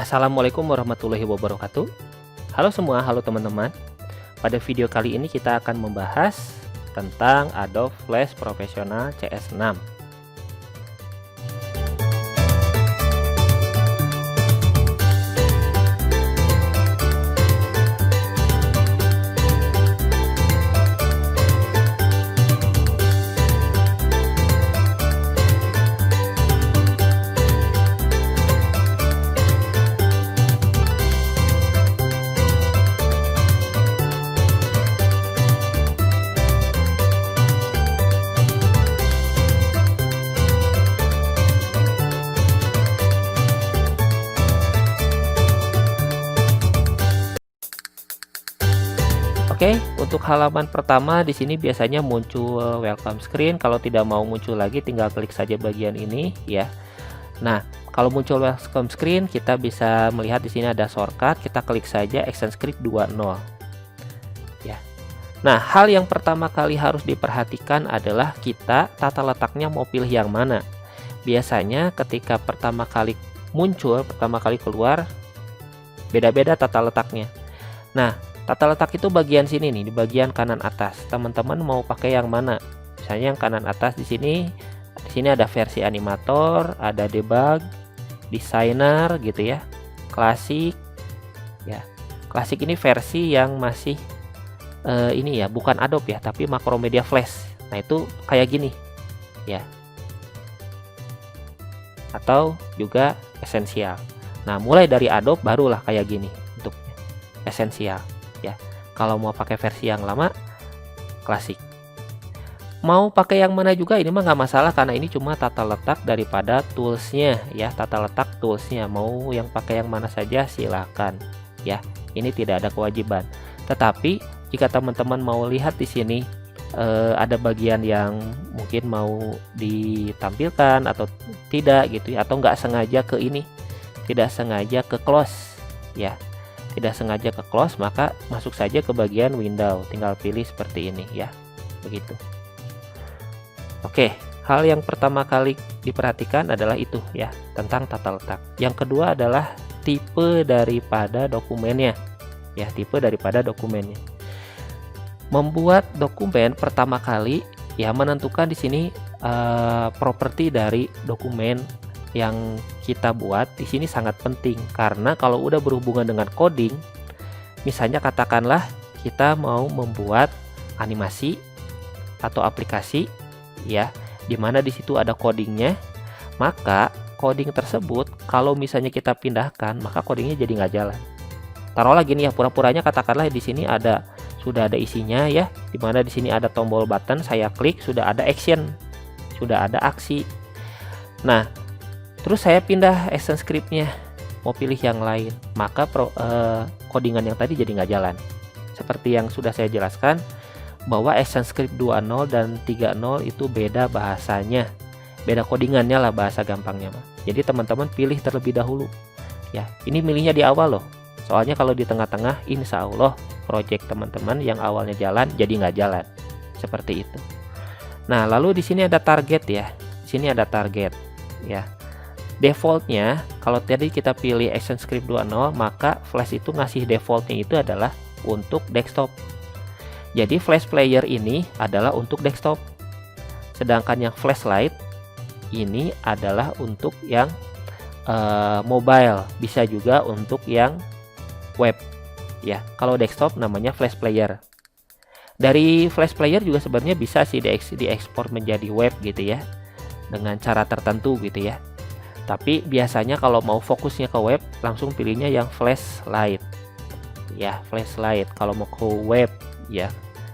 Assalamualaikum warahmatullahi wabarakatuh. Halo semua, halo teman-teman. Pada video kali ini kita akan membahas tentang Adobe Flash Professional CS6. Oke, untuk halaman pertama di sini biasanya muncul welcome screen. Kalau tidak mau muncul lagi, tinggal klik saja bagian ini ya. Nah, kalau muncul welcome screen, kita bisa melihat di sini ada shortcut. Kita klik saja Action Script 2.0 ya. Nah, hal yang pertama kali harus diperhatikan adalah kita tata letaknya mau pilih yang mana. Biasanya ketika pertama kali muncul, pertama kali keluar, beda-beda tata letaknya. Nah, tata letak itu bagian sini nih, di bagian kanan atas. Teman-teman mau pakai yang mana? Misalnya yang kanan atas di sini ada versi animator, ada debug, designer gitu ya, klasik ya. Klasik ini versi yang masih ini ya, bukan Adobe ya, tapi Macromedia Flash. Nah, itu kayak gini ya. Atau juga esensial. Nah, mulai dari Adobe barulah kayak gini untuk esensial ya. Kalau mau pakai versi yang lama, klasik. Mau pakai yang mana juga ini mah nggak masalah, karena ini cuma tata letak daripada toolsnya ya, tata letak toolsnya. Mau yang pakai yang mana saja silakan ya. Ini tidak ada kewajiban. Tetapi jika teman-teman mau lihat di sini ada bagian yang mungkin mau ditampilkan atau tidak gitu ya, atau nggak sengaja ke ini, tidak sengaja ke close ya. Tidak sengaja ke close, maka masuk saja ke bagian window, tinggal pilih seperti ini ya, begitu. Oke, hal yang pertama kali diperhatikan adalah itu ya, tentang tata letak. Yang kedua adalah tipe daripada dokumennya ya, tipe daripada dokumennya. Membuat dokumen pertama kali ya, menentukan di sini properti dari dokumen yang kita buat di sini sangat penting, karena kalau udah berhubungan dengan coding, misalnya katakanlah kita mau membuat animasi atau aplikasi ya, dimana di situ ada codingnya, maka coding tersebut kalau misalnya kita pindahkan, maka codingnya jadi nggak jalan. Taruhlah gini ya, pura-puranya katakanlah di sini sudah ada isinya ya, dimana di sini ada tombol button, saya klik, sudah ada action, sudah ada aksi. Nah, terus saya pindah action scriptnya, mau pilih yang lain, maka codingan yang tadi jadi nggak jalan. Seperti yang sudah saya jelaskan, bahwa action script 2.0 dan 3.0 itu beda bahasanya, beda codingannya lah, bahasa gampangnya mah. Jadi teman-teman pilih terlebih dahulu ya. Ini milihnya di awal loh, soalnya kalau di tengah-tengah, insya Allah project teman-teman yang awalnya jalan jadi nggak jalan, seperti itu. Nah, lalu di sini ada target ya, di sini ada target ya. Defaultnya, kalau tadi kita pilih Action Script 2.0, maka Flash itu ngasih defaultnya itu adalah untuk desktop. Jadi Flash Player ini adalah untuk desktop, sedangkan yang Flashlight ini adalah untuk yang mobile, bisa juga untuk yang web ya. Kalau desktop namanya Flash Player. Dari Flash Player juga sebenarnya bisa sih diekspor menjadi web gitu ya, dengan cara tertentu gitu ya. Tapi biasanya kalau mau fokusnya ke web, langsung pilihnya yang Flashlight ya, Flashlight kalau mau ke web ya,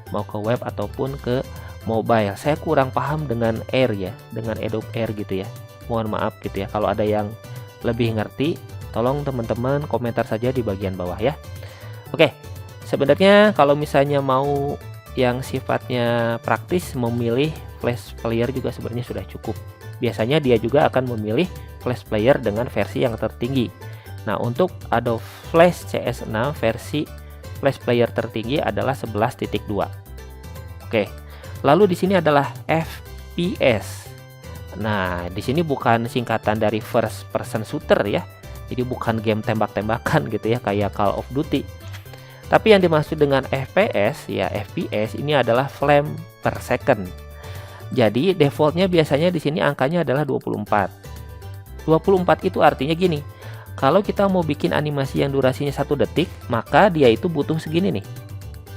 mau ke web ataupun ke mobile. Saya kurang paham dengan Air ya, dengan Adobe Air gitu ya, mohon maaf gitu ya. Kalau ada yang lebih ngerti, tolong teman-teman komentar saja di bagian bawah ya. Oke, sebenarnya kalau misalnya mau yang sifatnya praktis, memilih Flash Player juga sebenarnya sudah cukup. Biasanya dia juga akan memilih Flash Player dengan versi yang tertinggi. Nah, untuk Adobe Flash CS6 versi Flash Player tertinggi adalah 11.2. Oke. Lalu di sini adalah FPS. Nah, di sini bukan singkatan dari first person shooter ya. Jadi bukan game tembak-tembakan gitu ya kayak Call of Duty. Tapi yang dimaksud dengan FPS ya FPS ini adalah frame per second. Jadi defaultnya biasanya di sini angkanya adalah 24. 24 itu artinya gini. Kalau kita mau bikin animasi yang durasinya 1 detik, maka dia itu butuh segini nih.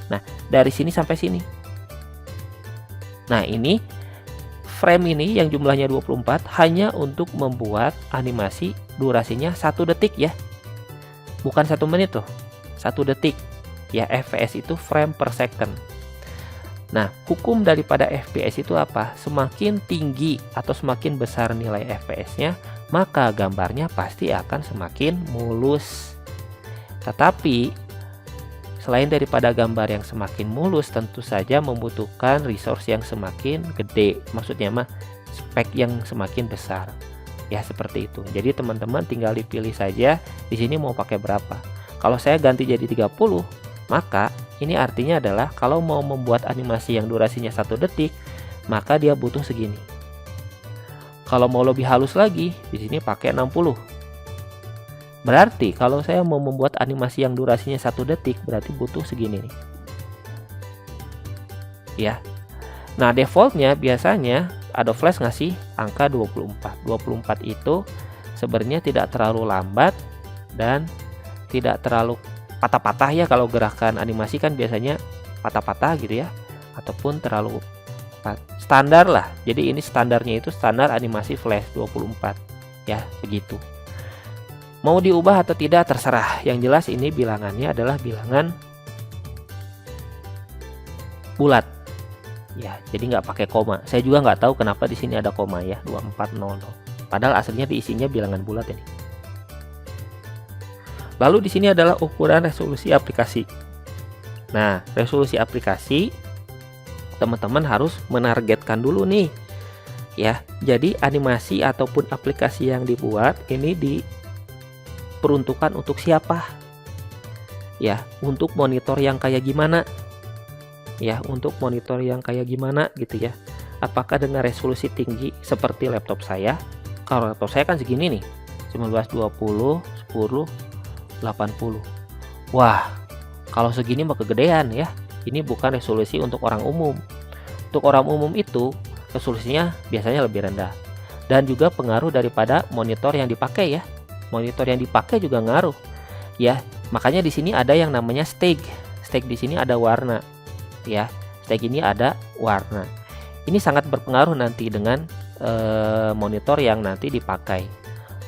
Nah, dari sini sampai sini. Nah, ini frame ini yang jumlahnya 24 hanya untuk membuat animasi durasinya 1 detik ya. Bukan 1 menit loh. 1 detik. Ya, FPS itu frame per second. Nah, hukum daripada FPS itu apa? Semakin tinggi atau semakin besar nilai FPS-nya, maka gambarnya pasti akan semakin mulus. Tetapi selain daripada gambar yang semakin mulus, tentu saja membutuhkan resource yang semakin gede. Maksudnya mah spek yang semakin besar. Ya seperti itu. Jadi teman-teman tinggal dipilih saja di sini mau pakai berapa. Kalau saya ganti jadi 30, maka ini artinya adalah kalau mau membuat animasi yang durasinya 1 detik, maka dia butuh segini. Kalau mau lebih halus lagi, di sini pakai 60. Berarti kalau saya mau membuat animasi yang durasinya 1 detik, berarti butuh segini nih. Ya. Nah, defaultnya biasanya Adobe Flash ngasih angka 24. 24 itu sebenarnya tidak terlalu lambat dan tidak terlalu patah-patah ya. Kalau gerakan animasi kan biasanya patah-patah gitu ya, ataupun terlalu standar lah. Jadi ini standarnya itu standar animasi Flash 24 ya, begitu. Mau diubah atau tidak terserah. Yang jelas ini bilangannya adalah bilangan bulat ya, jadi nggak pakai koma. Saya juga nggak tahu kenapa di sini ada koma ya, 2400. Padahal aslinya diisinya bilangan bulat ini. Lalu di sini adalah ukuran resolusi aplikasi. Nah, resolusi aplikasi teman-teman harus menargetkan dulu nih. Ya, jadi animasi ataupun aplikasi yang dibuat ini diperuntukkan untuk siapa? Ya, untuk monitor yang kayak gimana? Ya, untuk monitor yang kayak gimana gitu ya. Apakah dengan resolusi tinggi seperti laptop saya? Kalau laptop saya kan segini nih, 1920 10 80. Wah, kalau segini mah kegedean ya. Ini bukan resolusi untuk orang umum. Untuk orang umum itu resolusinya biasanya lebih rendah. Dan juga pengaruh daripada monitor yang dipakai ya. Monitor yang dipakai juga ngaruh. Ya, makanya di sini ada yang namanya stake. Stake di sini ada warna. Ya, stake ini ada warna. Ini sangat berpengaruh nanti dengan monitor yang nanti dipakai.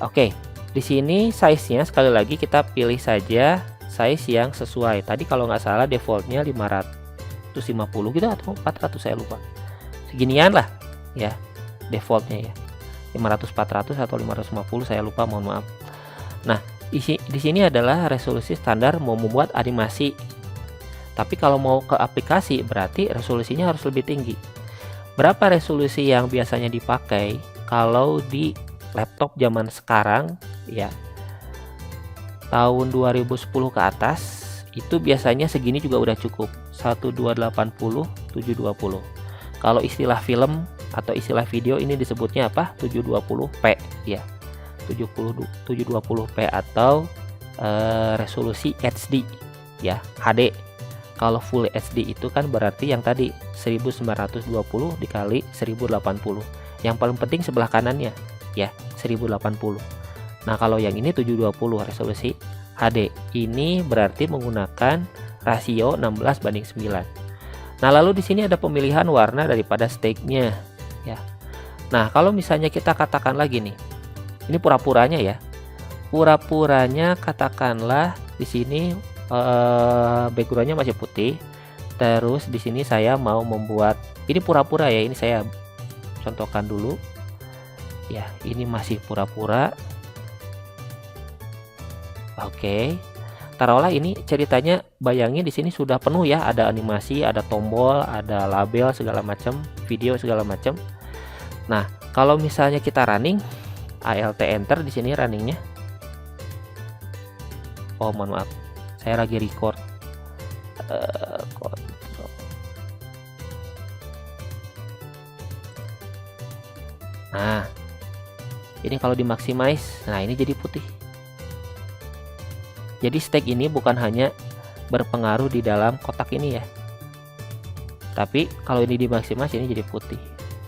Oke, di sini size-nya sekali lagi kita pilih saja size yang sesuai. Tadi kalau nggak salah defaultnya 550 gitu atau 400, saya lupa. Seginian lah ya defaultnya ya. 500, 400 atau 550 saya lupa, mohon maaf. Nah, di sini adalah resolusi standar mau membuat animasi. Tapi kalau mau ke aplikasi berarti resolusinya harus lebih tinggi. Berapa resolusi yang biasanya dipakai kalau di laptop zaman sekarang ya? Tahun 2010 ke atas itu biasanya segini juga udah cukup, 1280 720. Kalau istilah film atau istilah video ini disebutnya apa? 720p ya. 720p atau resolusi HD ya, HD. Kalau full HD itu kan berarti yang tadi 1920 dikali 1080. Yang paling penting sebelah kanannya ya, 1080. Nah, kalau yang ini 720 resolusi HD. Ini berarti menggunakan rasio 16:9. Nah, lalu di sini ada pemilihan warna daripada stake-nya ya. Nah, kalau misalnya kita katakan lagi nih. Ini pura-puranya ya. Pura-puranya katakanlah di sini backgroundnya masih putih. Terus di sini saya mau membuat ini pura-pura ya. Ini saya contohkan dulu. Ya, ini masih pura-pura. Oke. Taruhlah ini ceritanya, bayangin di sini sudah penuh ya, ada animasi, ada tombol, ada label segala macam, video segala macam. Nah, kalau misalnya kita running Alt enter di sini runningnya. Oh, mohon maaf. Saya lagi record. Nah, ini kalau dimaximize, nah ini jadi putih. Jadi stek ini bukan hanya berpengaruh di dalam kotak ini ya, tapi kalau ini dimaksimal ini jadi putih.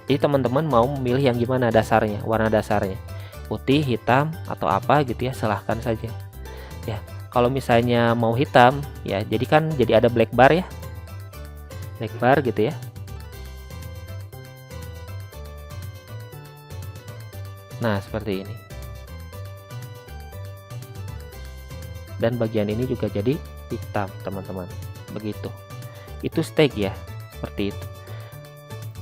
Jadi teman-teman mau memilih yang gimana dasarnya, warna dasarnya putih, hitam, atau apa gitu ya, silahkan saja ya. Kalau misalnya mau hitam ya, jadi kan jadi ada black bar ya, black bar gitu ya. Nah seperti ini, dan bagian ini juga jadi hitam teman-teman, begitu. Itu stek ya, seperti itu.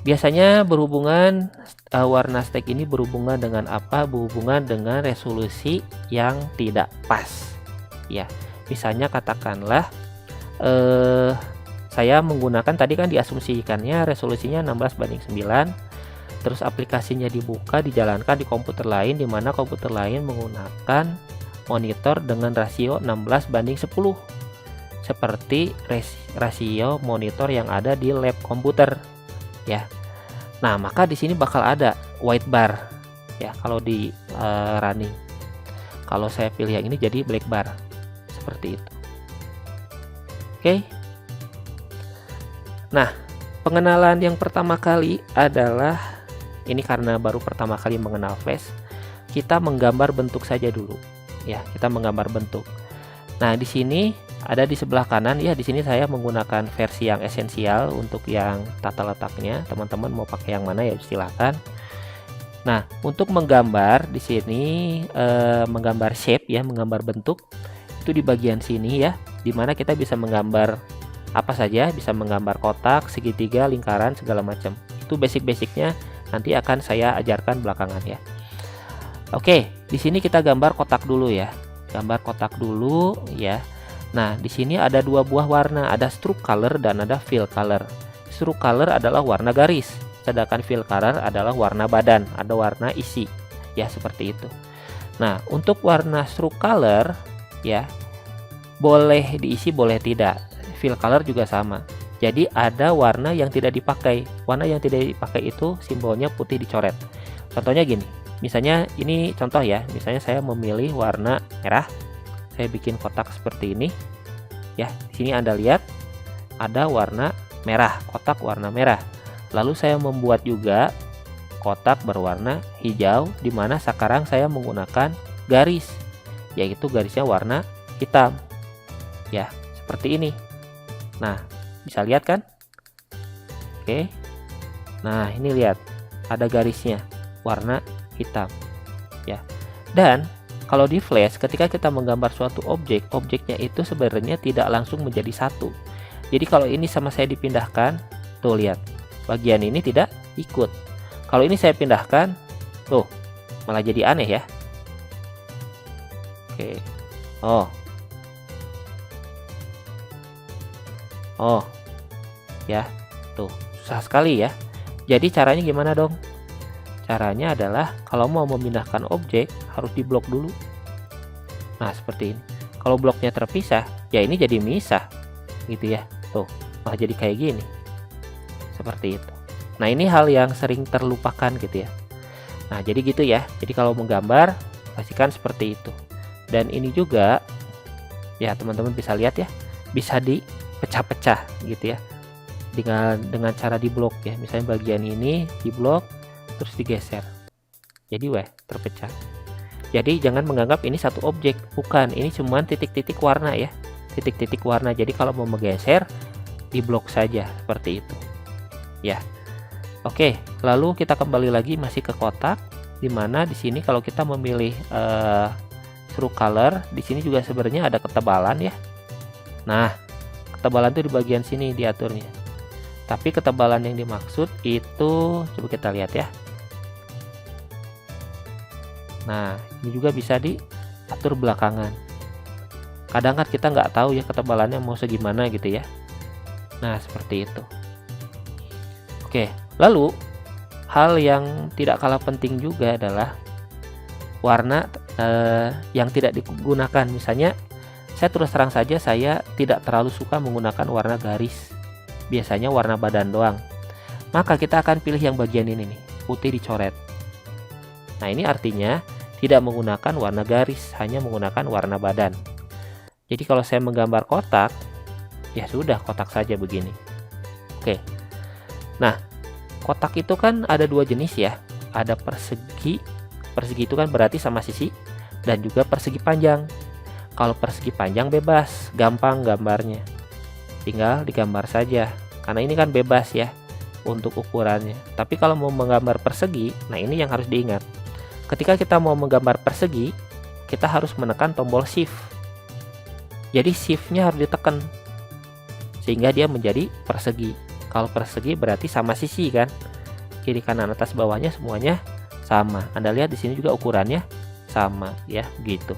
Biasanya berhubungan warna stek ini berhubungan dengan apa? Berhubungan dengan resolusi yang tidak pas ya. Misalnya katakanlah saya menggunakan, tadi kan diasumsikannya resolusinya 16:9, terus aplikasinya dibuka, dijalankan di komputer lain, di mana komputer lain menggunakan monitor dengan rasio 16:10 seperti rasio monitor yang ada di lab komputer ya. Nah maka di sini bakal ada white bar ya kalau di running. Kalau saya pilih yang ini jadi black bar seperti itu. Oke. Nah pengenalan yang pertama kali adalah ini, karena baru pertama kali mengenal flash, kita menggambar bentuk saja dulu ya. Kita menggambar bentuk. Nah di sini ada di sebelah kanan ya, di sini saya menggunakan versi yang esensial untuk yang tata letaknya. Teman-teman mau pakai yang mana ya silahkan. Nah untuk menggambar di sini menggambar shape ya, menggambar bentuk itu di bagian sini ya, dimana kita bisa menggambar apa saja, bisa menggambar kotak, segitiga, lingkaran, segala macam. Itu basic-basicnya nanti akan saya ajarkan belakangan ya. Oke, di sini kita gambar kotak dulu ya, gambar kotak dulu ya. Nah, di sini ada dua buah warna, ada stroke color dan ada fill color. Stroke color adalah warna garis, sedangkan fill color adalah warna badan, ada warna isi. Ya, seperti itu. Nah, untuk warna stroke color ya, boleh diisi, boleh tidak. Fill color juga sama. Jadi ada warna yang tidak dipakai. Warna yang tidak dipakai itu simbolnya putih dicoret. Contohnya gini. Misalnya ini contoh ya, misalnya saya memilih warna merah. Saya bikin kotak seperti ini ya. Di sini Anda lihat ada warna merah, kotak warna merah. Lalu saya membuat juga kotak berwarna hijau, di mana sekarang saya menggunakan garis, yaitu garisnya warna hitam ya, seperti ini. Nah bisa lihat kan? Oke. Nah ini lihat ada garisnya warna hitam ya. Dan kalau di flash, ketika kita menggambar suatu objek, objeknya itu sebenarnya tidak langsung menjadi satu. Jadi kalau ini sama saya dipindahkan, tuh lihat, bagian ini tidak ikut. Kalau ini saya pindahkan, tuh malah jadi aneh ya. Oke. Oh ya, tuh susah sekali ya. Jadi caranya gimana dong? Caranya adalah kalau mau memindahkan objek harus diblok dulu. Nah seperti ini. Kalau bloknya terpisah, ya ini jadi misah gitu ya. Tuh malah jadi kayak gini, seperti itu. Nah ini hal yang sering terlupakan gitu ya. Nah jadi gitu ya. Jadi kalau menggambar pastikan seperti itu. Dan ini juga ya teman-teman bisa lihat ya, bisa dipecah-pecah gitu ya, dengan cara diblok ya. Misalnya bagian ini diblok terus digeser, jadi terpecah. Jadi jangan menganggap ini satu objek, bukan, ini cuma titik-titik warna ya, titik-titik warna. Jadi kalau mau menggeser diblok saja seperti itu ya. Oke, lalu kita kembali lagi masih ke kotak, dimana di sini kalau kita memilih true color, di sini juga sebenarnya ada ketebalan ya. Nah ketebalan itu di bagian sini diaturnya, tapi ketebalan yang dimaksud itu coba kita lihat ya. Nah ini juga bisa diatur belakangan. Kadang kan kita nggak tahu ya ketebalannya mau segimana gitu ya. Nah seperti itu. Oke, lalu hal yang tidak kalah penting juga adalah warna yang tidak digunakan. Misalnya saya terus terang saja, saya tidak terlalu suka menggunakan warna garis, biasanya warna badan doang. Maka kita akan pilih yang bagian ini nih, putih dicoret. Nah ini artinya tidak menggunakan warna garis, hanya menggunakan warna badan. Jadi kalau saya menggambar kotak, ya sudah kotak saja begini. Oke. Nah, kotak itu kan ada dua jenis ya. Ada persegi. Persegi itu kan berarti sama sisi, dan juga persegi panjang. Kalau persegi panjang bebas, gampang gambarnya. Tinggal digambar saja. Karena ini kan bebas ya untuk ukurannya. Tapi kalau mau menggambar persegi, nah ini yang harus diingat. Ketika kita mau menggambar persegi, kita harus menekan tombol shift. Jadi shift-nya harus ditekan sehingga dia menjadi persegi. Kalau persegi berarti sama sisi kan, kiri kanan atas bawahnya semuanya sama. Anda lihat di sini juga ukurannya sama ya, gitu.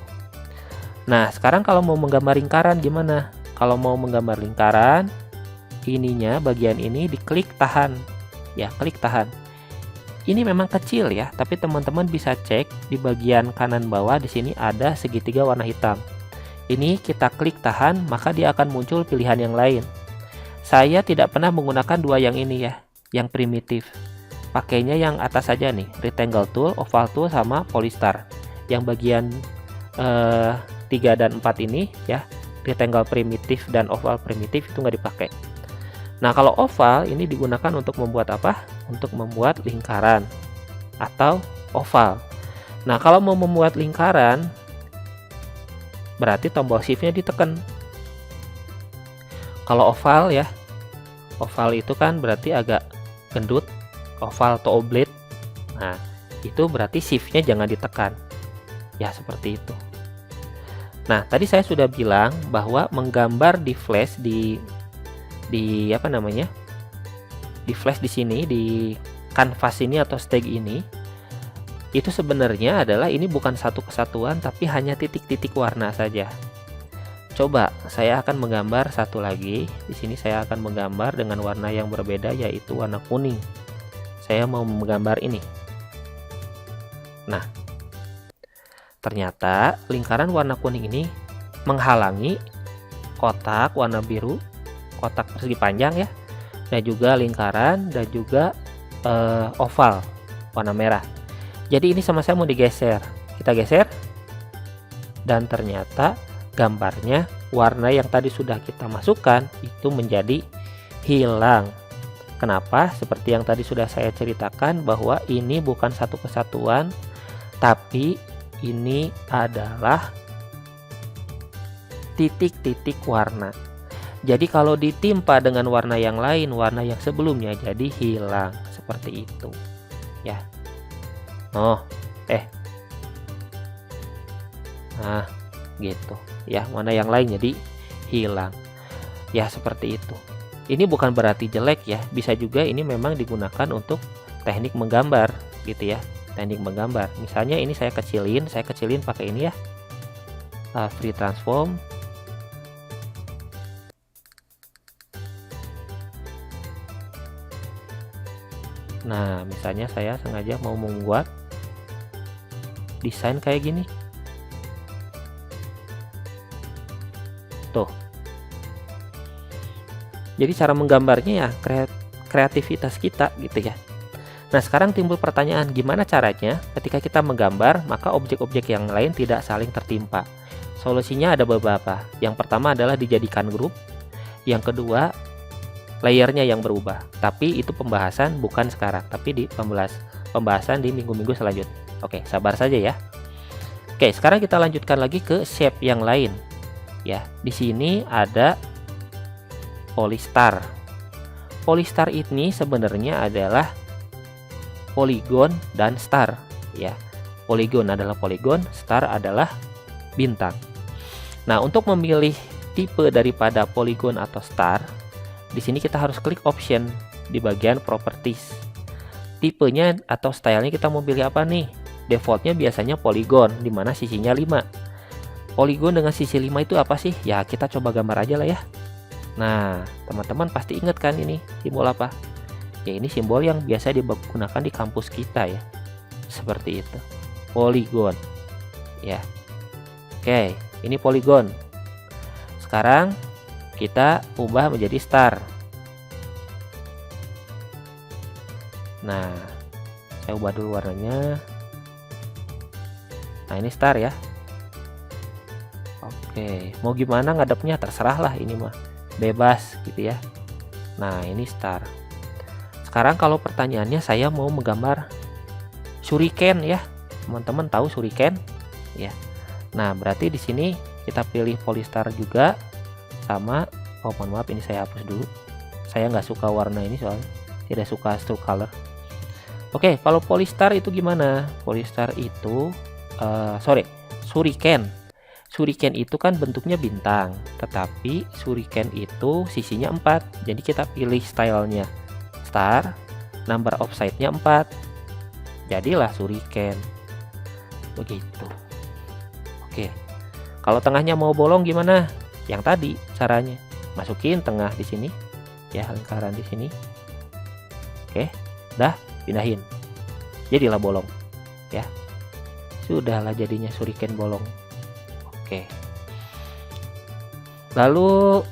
Nah, sekarang kalau mau menggambar lingkaran gimana? Kalau mau menggambar lingkaran, ininya bagian ini diklik tahan. Ya, klik tahan. Ini memang kecil ya, tapi teman-teman bisa cek di bagian kanan bawah di sini ada segitiga warna hitam. Ini kita klik tahan, maka dia akan muncul pilihan yang lain. Saya tidak pernah menggunakan dua yang ini ya, yang primitif. Pakainya yang atas saja nih, rectangle tool, oval tool, sama polystar. Yang bagian 3 dan 4 ini ya, rectangle primitif dan oval primitif itu nggak dipakai. Nah, kalau oval ini digunakan untuk membuat apa? Untuk membuat lingkaran atau oval. Nah, kalau mau membuat lingkaran, berarti tombol shift-nya ditekan. Kalau oval ya, oval itu kan berarti agak gendut, oval atau oblate. Nah, itu berarti shift-nya jangan ditekan. Ya, seperti itu. Nah, tadi saya sudah bilang bahwa menggambar di flash di apa namanya? Di flash di sini, di kanvas ini atau stag ini, itu sebenarnya adalah ini bukan satu kesatuan tapi hanya titik-titik warna saja. Coba saya akan menggambar satu lagi. Di sini saya akan menggambar dengan warna yang berbeda, yaitu warna kuning. Saya mau menggambar ini. Nah, ternyata lingkaran warna kuning ini menghalangi kotak warna biru, kotak persegi panjang ya, dan juga lingkaran, dan juga oval warna merah. Jadi ini sama saya mau digeser. Kita geser, dan ternyata gambarnya warna yang tadi sudah kita masukkan itu menjadi hilang. Kenapa? Seperti yang tadi sudah saya ceritakan bahwa ini bukan satu kesatuan, tapi ini adalah titik-titik warna. Jadi kalau ditimpa dengan warna yang lain, warna yang sebelumnya jadi hilang. Seperti itu ya. Nah, gitu ya, warna yang lain jadi hilang ya, seperti itu. Ini bukan berarti jelek ya, bisa juga ini memang digunakan untuk teknik menggambar gitu ya, teknik menggambar. Misalnya ini saya kecilin pakai ini ya, free transform. Nah, misalnya saya sengaja mau membuat desain kayak gini. Tuh. Jadi cara menggambarnya ya kreativitas kita gitu ya. Nah, sekarang timbul pertanyaan, gimana caranya ketika kita menggambar maka objek-objek yang lain tidak saling tertimpa? Solusinya ada beberapa. Yang pertama adalah dijadikan grup. Yang kedua, layernya yang berubah. Tapi itu pembahasan bukan sekarang, tapi di pembahasan di minggu-minggu selanjutnya. Oke, sabar saja ya. Oke, sekarang kita lanjutkan lagi ke shape yang lain. Ya, di sini ada polystar. Polystar ini sebenarnya adalah polygon dan star. Ya, polygon adalah polygon, star adalah bintang. Nah, untuk memilih tipe daripada polygon atau star, di sini kita harus klik option di bagian properties. Tipenya atau stylenya kita mau pilih apa nih? Defaultnya biasanya polygon, dimana sisinya 5. Polygon dengan sisi 5 itu apa sih? Ya, kita coba gambar aja lah ya. Nah, teman-teman pasti ingat kan ini simbol apa? Ya, ini simbol yang biasa digunakan di kampus kita ya. Seperti itu. Polygon. Ya. Oke, ini polygon. Sekarang kita ubah menjadi star. Nah, saya ubah dulu warnanya. Nah, ini star ya. Oke. Oke, mau gimana ngadepnya terserah lah, ini mah bebas gitu ya. Nah, ini star. Sekarang kalau pertanyaannya saya mau menggambar shuriken ya. Teman-teman tahu shuriken ya. Nah, berarti di sini kita pilih polystar juga sama, oh mohon maaf ini saya hapus dulu. Saya nggak suka warna ini soalnya, tidak suka stroke color. Oke, kalau polystar itu gimana? Polystar itu shuriken. Shuriken itu kan bentuknya bintang, tetapi shuriken itu sisinya 4. Jadi kita pilih stylenya star, number of side-nya 4. Jadilah shuriken. Begitu. Oke. Kalau tengahnya mau bolong gimana? Yang tadi caranya. Masukin tengah di sini. Ya, lingkaran di sini. Oke. Dah, pindahin. Jadilah bolong. Ya. Sudahlah jadinya shuriken bolong. Oke. Lalu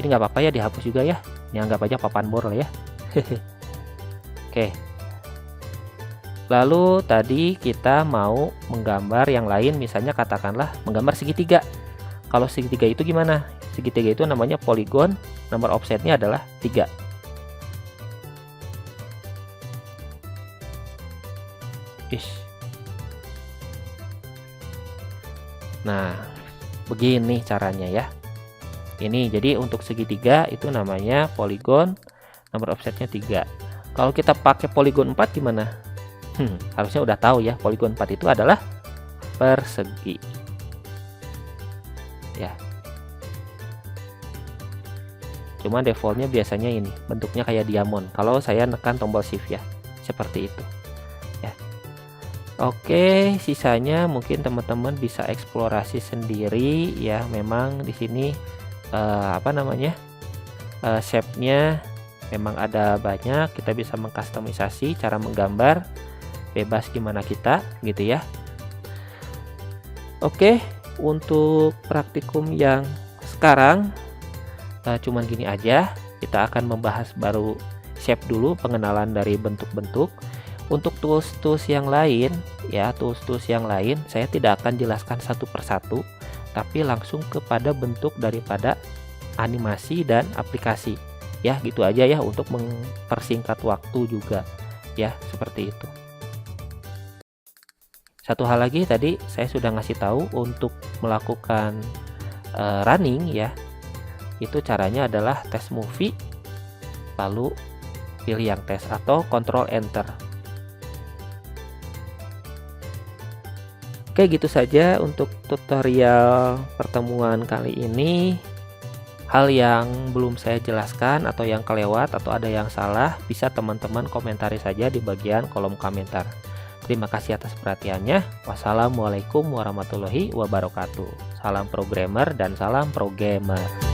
ini nggak apa-apa ya dihapus juga ya. Ini anggap aja papan bor lah ya. Oke. Lalu tadi kita mau menggambar yang lain, misalnya katakanlah menggambar segitiga. Kalau segitiga itu gimana? Segitiga itu namanya poligon, nomor offsetnya adalah 3. Nah, begini caranya ya. Ini jadi untuk segitiga itu namanya poligon, nomor offsetnya 3. Kalau kita pakai poligon 4 gimana? Harusnya udah tahu ya, poligon 4 itu adalah persegi. Ya. Cuma defaultnya biasanya ini, bentuknya kayak diamond. Kalau saya nekan tombol shift ya, seperti itu. Ya. Oke, sisanya mungkin teman-teman bisa eksplorasi sendiri ya. Memang di sini shape-nya memang ada banyak. Kita bisa mengkustomisasi cara menggambar. Bebas gimana kita gitu ya. Oke, untuk praktikum yang sekarang cuman gini aja. Kita akan membahas baru shape dulu, pengenalan dari bentuk-bentuk. Untuk tools-tools yang lain ya, tools-tools yang lain saya tidak akan jelaskan satu persatu, tapi langsung kepada bentuk daripada animasi dan aplikasi ya. Gitu aja ya, untuk mempersingkat waktu juga ya, seperti itu. Satu hal lagi, tadi saya sudah ngasih tahu untuk melakukan running ya, itu caranya adalah tes movie, lalu pilih yang tes atau Ctrl Enter. Oke, gitu saja untuk tutorial pertemuan kali ini. Hal yang belum saya jelaskan atau yang kelewat atau ada yang salah, bisa teman-teman komentari saja di bagian kolom komentar. Terima kasih atas perhatiannya. Wassalamualaikum warahmatullahi wabarakatuh. Salam programmer dan salam pro gamer.